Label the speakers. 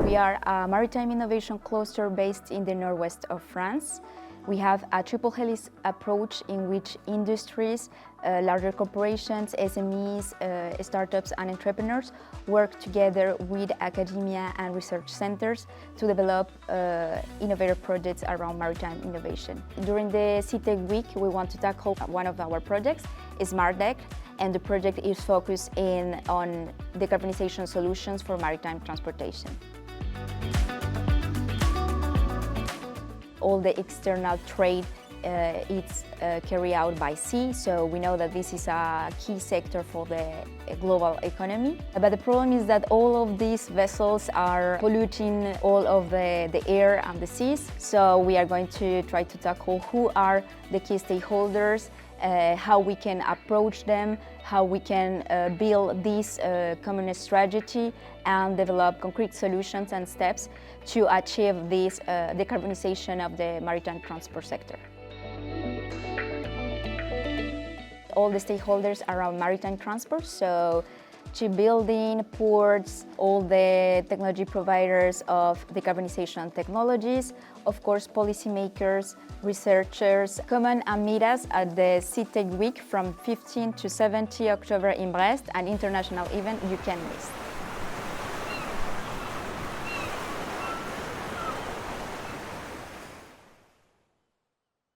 Speaker 1: We are a maritime innovation cluster based in the northwest of France. We have a triple helix approach in which industries, larger corporations, SMEs, startups and entrepreneurs work together with academia and research centers to develop innovative projects around maritime innovation. During the 𝑐𝑜𝑚𝑚𝑜𝑛 week, we want to tackle one of our projects, SmartDeck, and the project is focused on decarbonization solutions for maritime transportation. All the external trade is carried out by sea, so we know that this is a key sector for the global economy. But the problem is that all of these vessels are polluting all of the air and the seas, so we are going to try to tackle who are the key stakeholders, how we can approach them, how we can build this common strategy and develop concrete solutions and steps to achieve this decarbonization of the maritime transport sector. All the stakeholders around maritime transport, so shipbuilding, ports, all the technology providers of decarbonization technologies, of course policymakers, researchers. Come on and meet us at the 𝑐𝑜𝑚𝑚𝑜𝑛 week from 15 to 17 October in Brest, an international event you can't miss.